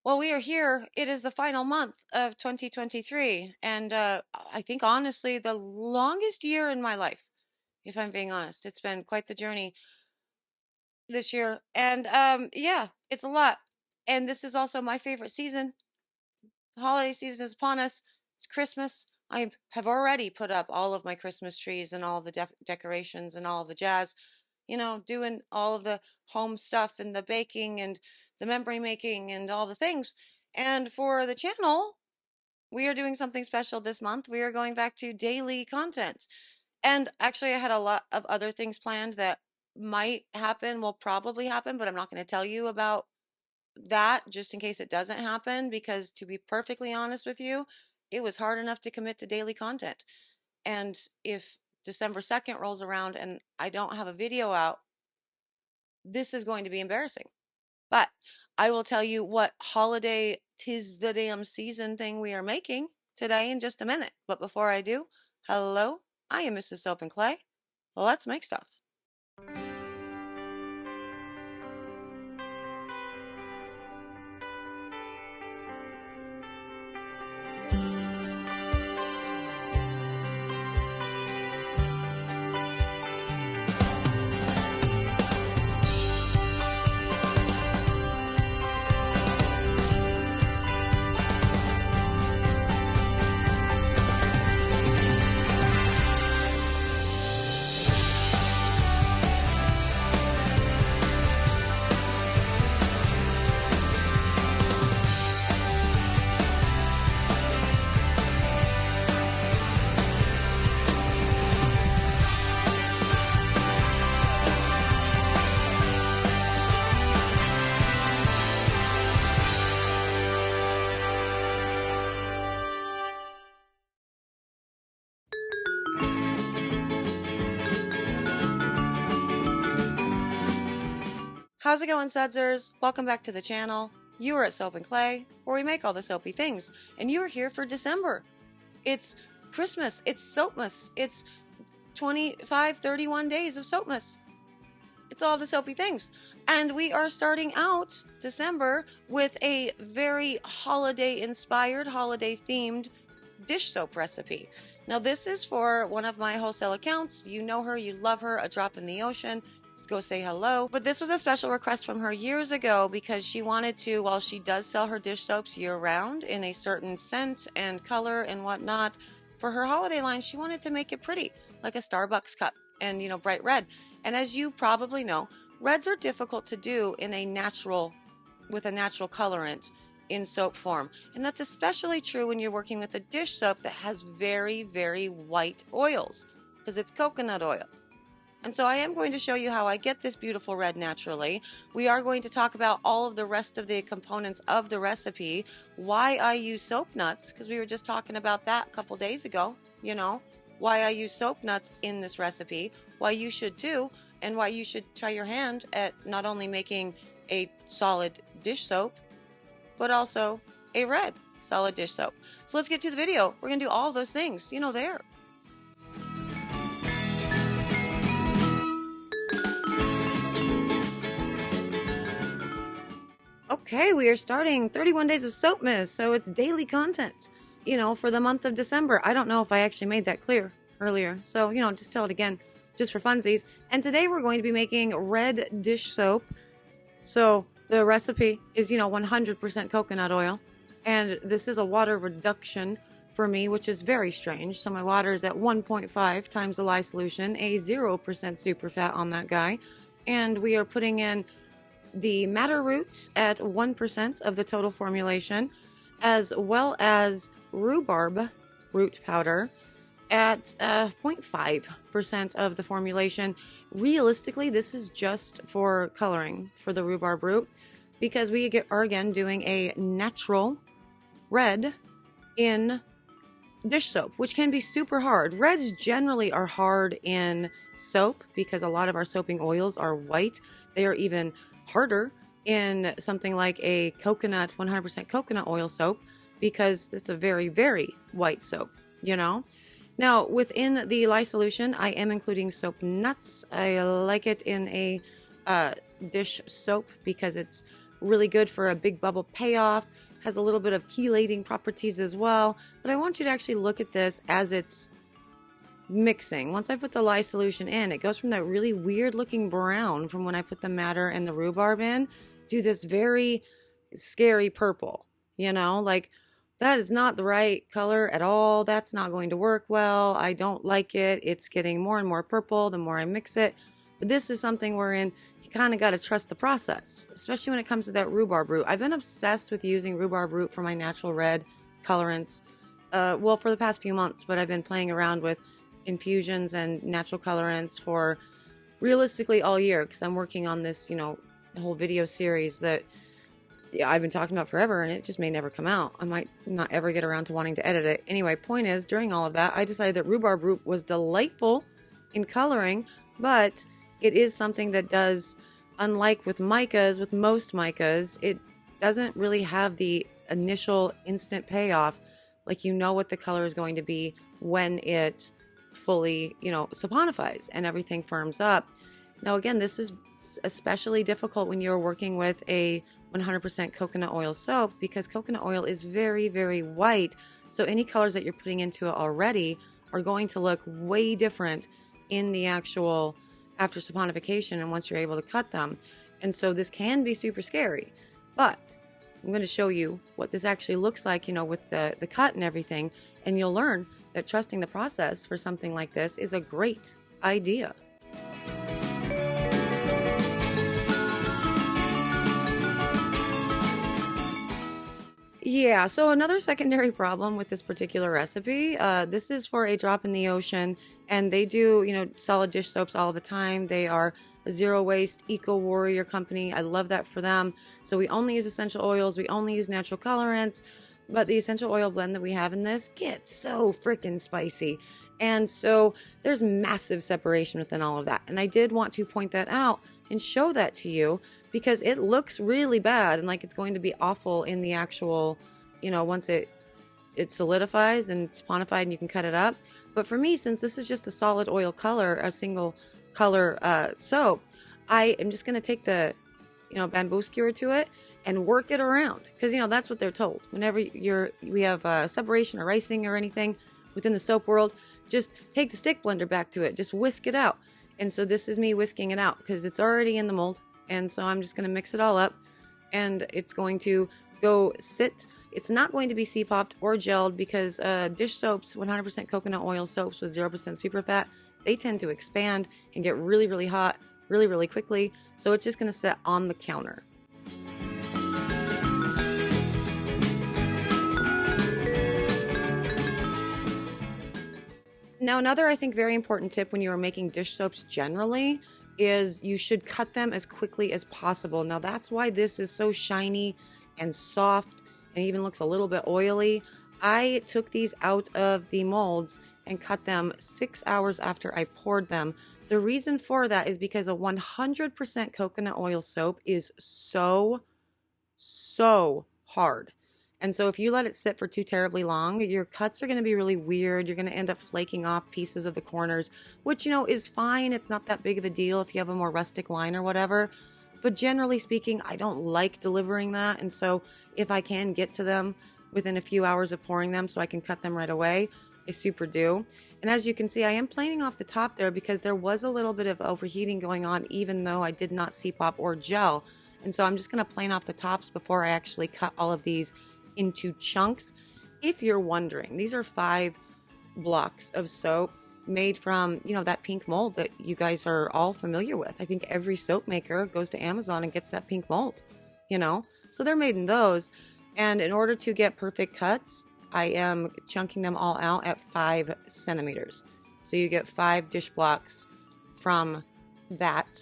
Well, we are here. It is the final month of 2023, and I think honestly, the longest year in my life, if I'm being honest. It's been quite the journey this year, and yeah, it's a lot. And this is also my favorite season. The holiday season is upon us. It's Christmas. I have already put up all of my Christmas trees and all the decorations and all the jazz. Doing all of the home stuff and the baking and the memory making and all the things. And for the channel, we are doing something special this month. We are going back to daily content. And actually, I had a lot of other things planned that might happen, will probably happen, but I'm not going to tell you about that just in case it doesn't happen, because to be perfectly honest with you, it was hard enough to commit to daily content. And if December 2nd rolls around and I don't have a video out, this is going to be embarrassing. But I will tell you what holiday tis the damn season thing we are making today in just a minute. But before I do, hello, I am Mrs. Soap and Clay. Let's make stuff. How's it going, Sudsers? Welcome back to the channel. You are at Soap and Clay, where we make all the soapy things, and you are here for December. It's Christmas, it's Soapmas, it's 25, 31 days of Soapmas. It's all the soapy things. And we are starting out December with a very holiday inspired, holiday themed dish soap recipe. Now, this is for one of my wholesale accounts. You know her, you love her, a drop in the ocean. Just go say hello. But this was a special request from her years ago because she wanted to, while she does sell her dish soaps year round in a certain scent and color and whatnot, for her holiday line, she wanted to make it pretty, like a Starbucks cup and, bright red. And as you probably know, reds are difficult to do with a natural colorant in soap form. And that's especially true when you're working with a dish soap that has very, very white oils, because it's coconut oil. And so I am going to show you how I get this beautiful red naturally. We are going to talk about all of the rest of the components of the recipe, why I use soap nuts, because we were just talking about that a couple days ago, why I use soap nuts in this recipe, why you should too, and why you should try your hand at not only making a solid dish soap, but also a red solid dish soap. So let's get to the video. We're going to do all of those things, there. Okay, we are starting 31 days of Soapmas, so it's daily content, for the month of December. I don't know if I actually made that clear earlier, so, just tell it again, just for funsies. And today we're going to be making red dish soap. So the recipe is, 100% coconut oil, and this is a water reduction for me, which is very strange. So my water is at 1.5 times the lye solution, a 0% super fat on that guy, and we are putting in the madder root at 1% of the total formulation, as well as rhubarb root powder at 0.5% of the formulation. Realistically, this is just for coloring for the rhubarb root, because we are again doing a natural red in dish soap, which can be super hard. Reds generally are hard in soap because a lot of our soaping oils are white. They are even harder in something like a 100% coconut oil soap, because it's a very, very white soap, Now, within the lye solution, I am including soap nuts. I like it in a dish soap because it's really good for a big bubble payoff, has a little bit of chelating properties as well. But I want you to actually look at this as it's mixing. Once I put the lye solution in, it goes from that really weird looking brown from when I put the madder and the rhubarb in to this very scary purple, you know, like that is not the right color at all. That's not going to work well. I don't like it. It's getting more and more purple the more I mix it. But this is something wherein you kind of got to trust the process, especially when it comes to that rhubarb root. I've been obsessed with using rhubarb root for my natural red colorants, well, for the past few months, but I've been playing around with infusions and natural colorants for realistically all year because I'm working on this, you know, whole video series that I've been talking about forever, and it just may never come out. I might not ever get around to wanting to edit it. Anyway, point is, during all of that, I decided that rhubarb root was delightful in coloring, but it is something that does, unlike with micas, with most micas, it doesn't really have the initial instant payoff. Like, you know what the color is going to be when it fully, you know, saponifies and everything firms up. Now, again, this is especially difficult when you're working with a 100% coconut oil soap because coconut oil is very, very white. So any colors that you're putting into it already are going to look way different in the actual after saponification and once you're able to cut them. And so this can be super scary, but I'm going to show you what this actually looks like, you know, with the cut and everything. And you'll learn that trusting the process for something like this is a great idea. Yeah, so another secondary problem with this particular recipe, this is for a drop in the ocean, and they do, you know, solid dish soaps all the time. They are a zero waste eco warrior company. I love that for them. So we only use essential oils, we only use natural colorants, but the essential oil blend that we have in this gets so freaking spicy. And so there's massive separation within all of that. And I did want to point that out and show that to you because it looks really bad and like it's going to be awful in the actual, you know, once it solidifies and it's saponified and you can cut it up. But for me, since this is just a solid oil color, a single color soap, I am just going to take the, you know, bamboo skewer to it and work it around because, you know, that's what they're told. Whenever we have separation or ricing or anything within the soap world, just take the stick blender back to it, just whisk it out. And so this is me whisking it out because it's already in the mold. And so I'm just going to mix it all up and it's going to go sit. It's not going to be C-popped or gelled because dish soaps, 100% coconut oil soaps with 0% superfat, they tend to expand and get really, really hot really, really quickly. So it's just going to sit on the counter. Now, another, I think, very important tip when you are making dish soaps generally is you should cut them as quickly as possible. Now, that's why this is so shiny and soft and even looks a little bit oily. I took these out of the molds and cut them 6 hours after I poured them. The reason for that is because a 100% coconut oil soap is so hard. And so if you let it sit for too terribly long, your cuts are going to be really weird. You're going to end up flaking off pieces of the corners, which, you know, is fine. It's not that big of a deal if you have a more rustic line or whatever. But generally speaking, I don't like delivering that. And so if I can get to them within a few hours of pouring them so I can cut them right away, I super do. And as you can see, I am planing off the top there because there was a little bit of overheating going on, even though I did not C-pop or gel. And so I'm just going to plane off the tops before I actually cut all of these into chunks. If you're wondering, these are 5 blocks of soap made from, you know, that pink mold that you guys are all familiar with. I think every soap maker goes to Amazon and gets that pink mold, you know, so they're made in those. And in order to get perfect cuts, I am chunking them all out at 5 centimeters. So you get 5 dish blocks from that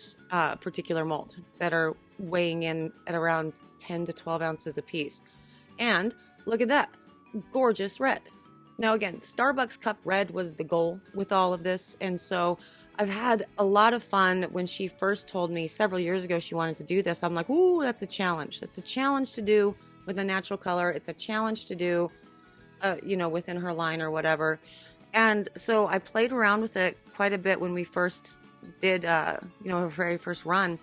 particular mold that are weighing in at around 10 to 12 ounces a piece. And look at that, gorgeous red. Now again, Starbucks cup red was the goal with all of this. And so I've had a lot of fun. When she first told me several years ago she wanted to do this, I'm like, ooh, that's a challenge. That's a challenge to do with a natural color. It's a challenge to do, you know, within her line or whatever. And so I played around with it quite a bit when we first did, you know, her very first run.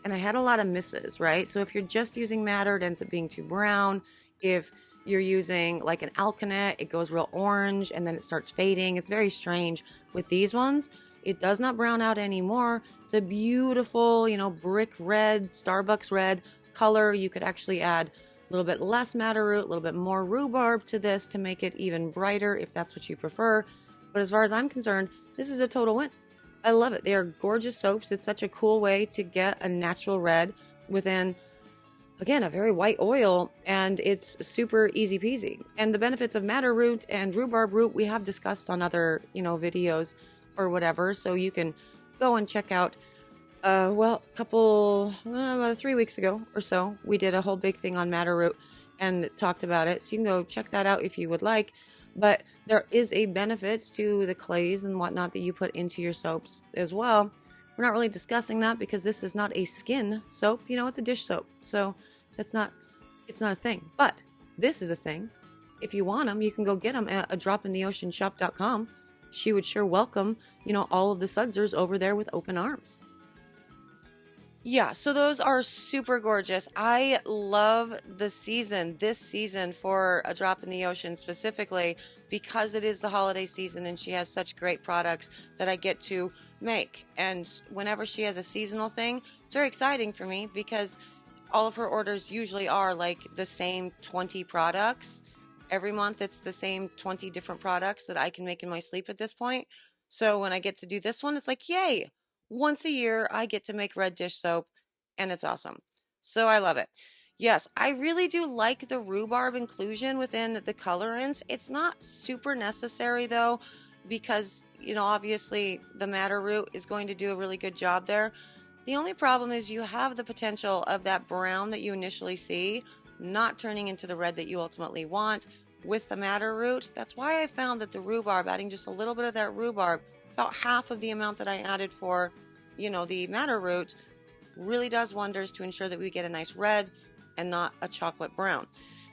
and I had a lot of misses, right? So if you're just using madder, it ends up being too brown. If you're using like an alkanet, it goes real orange and then it starts fading. It's very strange. With these ones, it does not brown out anymore. It's a beautiful, brick red, Starbucks red color. You could actually add a little bit less madder root, a little bit more rhubarb to this to make it even brighter if that's what you prefer. But as far as I'm concerned, this is a total win. I love it. They are gorgeous soaps. It's such a cool way to get a natural red within, again, a very white oil, and it's super easy peasy. And the benefits of madder root and rhubarb root we have discussed on other, videos or whatever. So you can go and check out, a couple, about 3 weeks ago or so, we did a whole big thing on madder root and talked about it. So you can go check that out if you would like. But there is a benefit to the clays and whatnot that you put into your soaps as well. We're not really discussing that because this is not a skin soap. It's a dish soap. So it's not a thing. But this is a thing. If you want them, you can go get them at adropintheoceanshop.com. She would sure welcome, all of the sudsers over there with open arms. Yeah, so those are super gorgeous. I love this season for A Drop in the Ocean specifically because it is the holiday season and she has such great products that I get to make. And whenever she has a seasonal thing, it's very exciting for me because all of her orders usually are like the same 20 products. Every month it's the same 20 different products that I can make in my sleep at this point. So when I get to do this one, it's like, yay! Once a year, I get to make red dish soap, and it's awesome. So I love it. Yes, I really do like the rhubarb inclusion within the colorants. It's not super necessary, though, because, obviously the madder root is going to do a really good job there. The only problem is you have the potential of that brown that you initially see not turning into the red that you ultimately want with the madder root. That's why I found that the rhubarb, adding just a little bit of that rhubarb, about half of the amount that I added for, the madder root, really does wonders to ensure that we get a nice red and not a chocolate brown.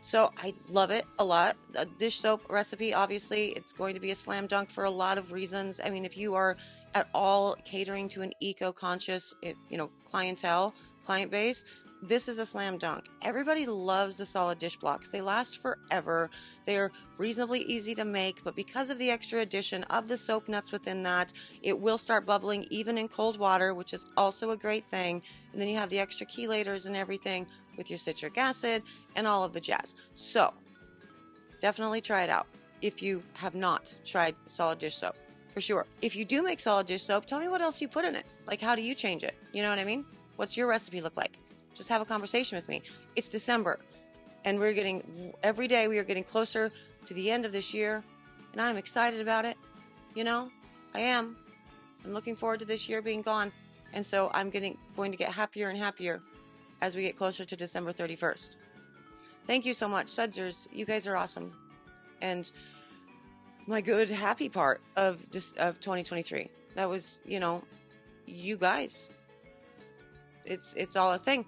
So I love it a lot. A dish soap recipe, obviously, it's going to be a slam dunk for a lot of reasons. I mean, if you are at all catering to an eco-conscious, client base, this is a slam dunk. Everybody loves the solid dish blocks. They last forever. They're reasonably easy to make, but because of the extra addition of the soap nuts within that, it will start bubbling even in cold water, which is also a great thing. And then you have the extra chelators and everything with your citric acid and all of the jazz. So definitely try it out if you have not tried solid dish soap, for sure. If you do make solid dish soap, tell me what else you put in it. Like, how do you change it? You know what I mean? What's your recipe look like? Just have a conversation with me. It's December, and every day we are getting closer to the end of this year, and I'm excited about it. I am. I'm looking forward to this year being gone, and so I'm going to get happier and happier as we get closer to December 31st. Thank you so much, Sudsers. You guys are awesome. And my good, happy part of 2023, that was, you guys. It's all a thing.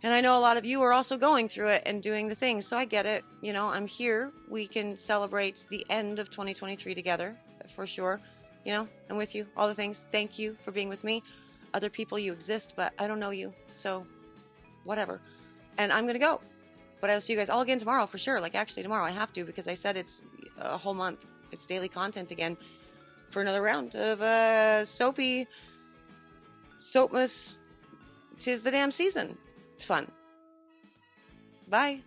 And I know a lot of you are also going through it and doing the things, so I get it. I'm here. We can celebrate the end of 2023 together, for sure. I'm with you, all the things. Thank you for being with me. Other people, you exist, but I don't know you, so whatever. And I'm going to go. But I'll see you guys all again tomorrow, for sure. Like, actually, tomorrow I have to, because I said it's a whole month. It's daily content again for another round of soapy Soapmas. 'Tis the damn season. Fun. Bye.